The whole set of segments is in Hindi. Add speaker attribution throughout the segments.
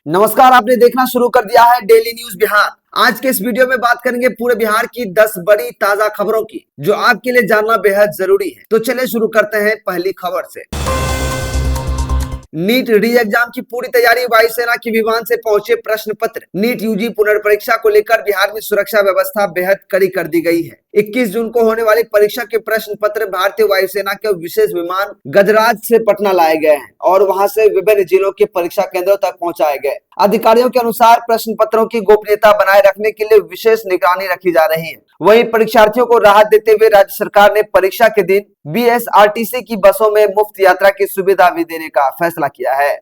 Speaker 1: नमस्कार, आपने देखना शुरू कर दिया है डेली न्यूज बिहार। आज के इस वीडियो में बात करेंगे पूरे बिहार की 10 बड़ी ताजा खबरों की, जो आपके लिए जानना बेहद जरूरी है। तो चलिए शुरू करते हैं पहली खबर से। नीट री एग्जाम की पूरी तैयारी, वायुसेना के विमान से पहुंचे प्रश्न पत्र। नीट यूजी पुनर्परीक्षा को लेकर बिहार में सुरक्षा व्यवस्था बेहद कड़ी कर दी गई है। 21 जून को होने वाली परीक्षा के प्रश्न पत्र भारतीय वायुसेना के विशेष विमान गजराज से पटना लाए गए हैं और वहां से विभिन्न जिलों के परीक्षा केंद्रों तक पहुंचाए गए। अधिकारियों के अनुसार प्रश्न पत्रों की गोपनीयता बनाए रखने के लिए विशेष निगरानी रखी जा रही है। वहीं परीक्षार्थियों को राहत देते हुए राज्य सरकार ने परीक्षा के दिन बीएसआरटीसी की बसों में मुफ्त यात्रा की सुविधा भी देने का फैसला किया है।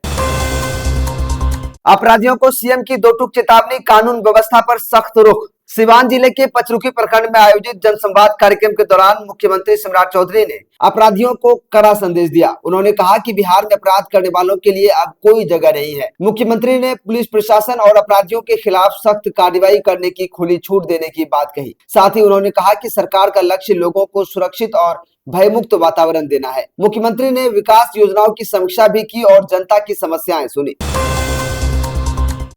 Speaker 1: अपराधियों को सीएम की दो टूक चेतावनी, कानून व्यवस्था पर सख्त रुख। सिवान जिले के पचरुखी प्रखंड में आयोजित जनसंवाद कार्यक्रम के दौरान मुख्यमंत्री सम्राट चौधरी ने अपराधियों को कड़ा संदेश दिया। उन्होंने कहा कि बिहार में अपराध करने वालों के लिए अब कोई जगह नहीं है। मुख्यमंत्री ने पुलिस प्रशासन और अपराधियों के खिलाफ सख्त कार्रवाई करने की खुली छूट देने की बात कही। साथ ही उन्होंने कहा कि सरकार का लक्ष्य लोगों को सुरक्षित और भयमुक्त वातावरण देना है। मुख्यमंत्री ने विकास योजनाओं की समीक्षा भी की और जनता की समस्याएं सुनी।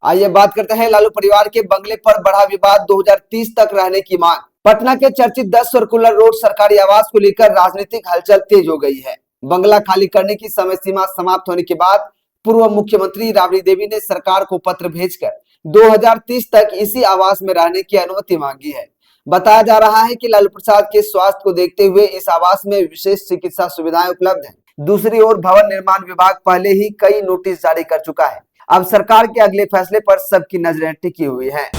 Speaker 1: आइए बात करते हैं लालू परिवार के बंगले पर बढ़ा विवाद, 2030 तक रहने की मांग। पटना के चर्चित 10 सर्कुलर रोड सरकारी आवास को लेकर राजनीतिक हलचल तेज हो गई है। बंगला खाली करने की समय सीमा समाप्त होने के बाद पूर्व मुख्यमंत्री राबड़ी देवी ने सरकार को पत्र भेजकर 2030 तक इसी आवास में रहने की अनुमति मांगी है। बताया जा रहा है कि लालू प्रसाद के स्वास्थ्य को देखते हुए इस आवास में विशेष चिकित्सा सुविधाएं उपलब्ध हैं। दूसरी ओर भवन निर्माण विभाग पहले ही कई नोटिस जारी कर चुका है। अब सरकार के अगले फैसले पर सबकी नजरें टिकी हुई हैं।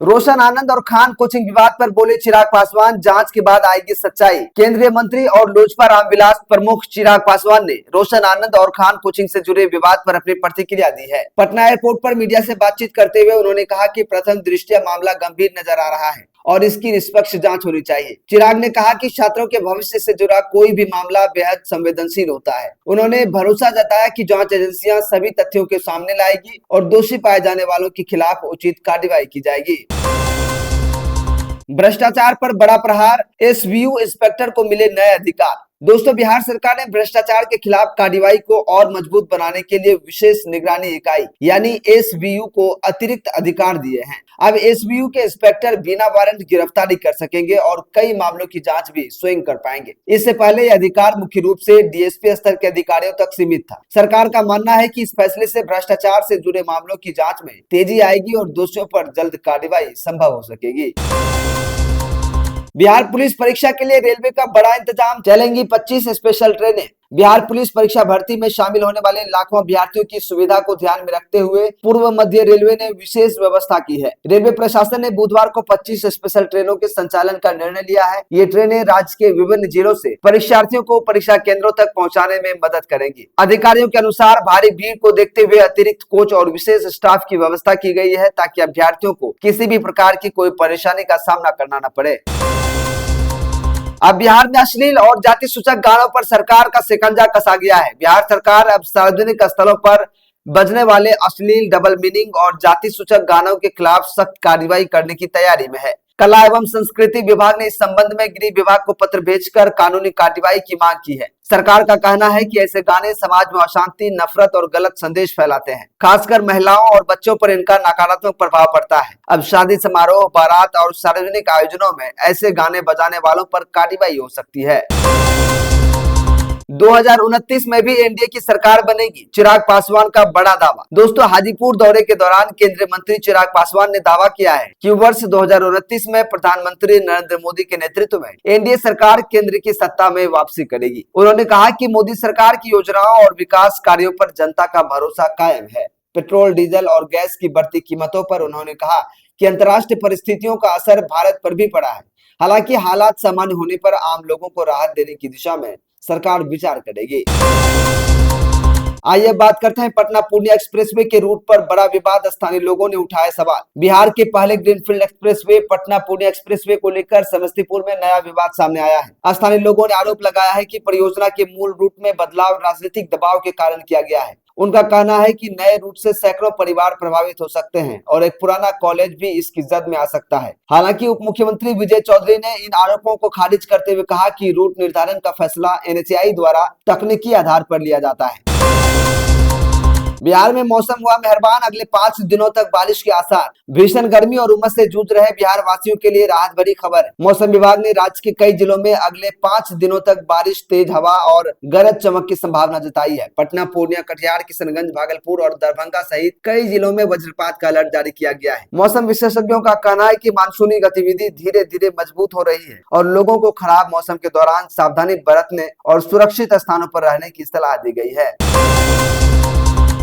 Speaker 1: रोशन आनंद और खान कोचिंग विवाद पर बोले चिराग पासवान, जांच के बाद आएगी सच्चाई। केंद्रीय मंत्री और लोजपा रामविलास प्रमुख चिराग पासवान ने रोशन आनंद और खान कोचिंग से जुड़े विवाद पर अपनी प्रतिक्रिया दी है। पटना एयरपोर्ट पर मीडिया से बातचीत करते हुए उन्होंने कहा कि प्रथम दृष्टया मामला गंभीर नजर आ रहा है और इसकी निष्पक्ष जांच होनी चाहिए। चिराग ने कहा कि छात्रों के भविष्य से जुड़ा कोई भी मामला बेहद संवेदनशील होता है। उन्होंने भरोसा जताया कि जांच एजेंसियां सभी तथ्यों के सामने लाएगी और दोषी पाए जाने वालों के खिलाफ उचित कार्रवाई की जाएगी। भ्रष्टाचार पर बड़ा प्रहार, एसवीयू इंस्पेक्टर को मिले नए अधिकार। दोस्तों, बिहार सरकार ने भ्रष्टाचार के खिलाफ कार्रवाई को और मजबूत बनाने के लिए विशेष निगरानी इकाई यानी एसवीयू को अतिरिक्त अधिकार दिए हैं। अब एसवीयू के इंस्पेक्टर बिना वारंट गिरफ्तारी कर सकेंगे और कई मामलों की जांच भी स्वयं कर पाएंगे। इससे पहले यह अधिकार मुख्य रूप से डीएसपी स्तर के अधिकारियों तक सीमित था। सरकार का मानना है कि इस फैसले से भ्रष्टाचार से जुड़े मामलों की जांच में तेजी आएगी और दोषियों पर जल्द कार्रवाई संभव हो सकेगी। बिहार पुलिस परीक्षा के लिए रेलवे का बड़ा इंतजाम, चलेंगी 25 स्पेशल ट्रेनें। बिहार पुलिस परीक्षा भर्ती में शामिल होने वाले लाखों अभ्यर्थियों की सुविधा को ध्यान में रखते हुए पूर्व मध्य रेलवे ने विशेष व्यवस्था की है। रेलवे प्रशासन ने बुधवार को 25 स्पेशल ट्रेनों के संचालन का निर्णय लिया है। ये ट्रेनें राज्य के विभिन्न जिलों से परीक्षार्थियों को परीक्षा केंद्रों तक पहुंचाने में मदद करेंगी। अधिकारियों के अनुसार भारी भीड़ को देखते हुए अतिरिक्त कोच और विशेष स्टाफ की व्यवस्था की गई है ताकि अभ्यर्थियों को किसी भी प्रकार की कोई परेशानी का सामना करना न पड़े। अब बिहार में अश्लील और जाति सूचक गानों पर सरकार का शिकंजा कसा गया है। बिहार सरकार अब सार्वजनिक स्थलों पर बजने वाले अश्लील, डबल मीनिंग और जाति सूचक गानों के खिलाफ सख्त कार्रवाई करने की तैयारी में है। कला एवं संस्कृति विभाग ने इस संबंध में गृह विभाग को पत्र भेजकर कानूनी कार्रवाई की मांग की है। सरकार का कहना है कि ऐसे गाने समाज में अशांति, नफरत और गलत संदेश फैलाते हैं। खासकर महिलाओं और बच्चों पर इनका नकारात्मक प्रभाव पड़ता है। अब शादी समारोह, बारात और सार्वजनिक आयोजनों में ऐसे गाने बजाने वालों पर कार्रवाई हो सकती है। 2029 में भी एनडीए की सरकार बनेगी, चिराग पासवान का बड़ा दावा। दोस्तों, हाजीपुर दौरे के दौरान केंद्रीय मंत्री चिराग पासवान ने दावा किया है कि वर्ष 2029 में प्रधानमंत्री नरेंद्र मोदी के नेतृत्व में एनडीए सरकार केंद्र की सत्ता में वापसी करेगी। उन्होंने कहा कि मोदी सरकार की योजनाओं और विकास कार्यों पर जनता का भरोसा कायम है। पेट्रोल, डीजल और गैस की बढ़ती कीमतों पर उन्होंने कहा कि अंतर्राष्ट्रीय परिस्थितियों का असर भारत पर भी पड़ा है। हालांकि हालात सामान्य होने पर आम लोगों को राहत देने की दिशा में सरकार विचार करेगी। आइए बात करते हैं पटना पूर्णिया एक्सप्रेसवे के रूट पर बड़ा विवाद, स्थानीय लोगों ने उठाए सवाल। बिहार के पहले greenfield expressway Patna Purnia expressway को लेकर समस्तीपुर में नया विवाद सामने आया है। स्थानीय लोगों ने आरोप लगाया है कि परियोजना के मूल रूट में बदलाव राजनीतिक दबाव के कारण किया गया है। उनका कहना है कि नए रूट से सैकड़ों परिवार प्रभावित हो सकते हैं और एक पुराना कॉलेज भी इसकी जद में आ सकता है। हालांकि उप मुख्यमंत्री विजय चौधरी ने इन आरोपों को खारिज करते हुए कहा कि रूट निर्धारण का फैसला एनएचएआई द्वारा तकनीकी आधार पर लिया जाता है। बिहार में मौसम हुआ मेहरबान, अगले 5 दिनों तक बारिश के आसार। भीषण गर्मी और उमस से जूझ रहे बिहार वासियों के लिए राहत भरी खबर है। मौसम विभाग ने राज्य के कई जिलों में अगले 5 दिनों तक बारिश, तेज हवा और गरज चमक की संभावना जताई है। पटना, पूर्णिया, कटिहार, किशनगंज, भागलपुर और दरभंगा सहित कई जिलों में वज्रपात का अलर्ट जारी किया गया है। मौसम विशेषज्ञों का कहना है कि मानसूनी गतिविधि धीरे धीरे मजबूत हो रही है और लोगों को खराब मौसम के दौरान सावधानी बरतने और सुरक्षित स्थानों पर रहने की सलाह दी गई है।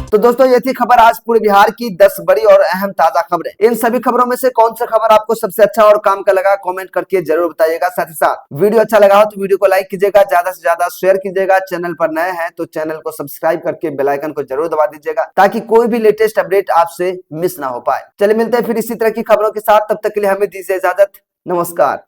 Speaker 1: तो दोस्तों, ये थी खबर आज पूरे बिहार की 10 बड़ी और अहम ताजा खबरें। इन सभी खबरों में से कौन सा खबर आपको सबसे अच्छा और काम का लगा, कमेंट करके जरूर बताइएगा। साथ ही साथ वीडियो अच्छा लगा हो तो वीडियो को लाइक कीजिएगा, ज्यादा से ज्यादा शेयर कीजिएगा। चैनल पर नए हैं तो चैनल को सब्सक्राइब करके बेल आइकन को जरूर दबा दीजिएगा ताकि कोई भी लेटेस्ट अपडेट आपसे मिस ना हो पाए। चलिए मिलते हैं फिर इसी तरह की खबरों के साथ, तब तक के लिए हमें दीजिए इजाजत। नमस्कार।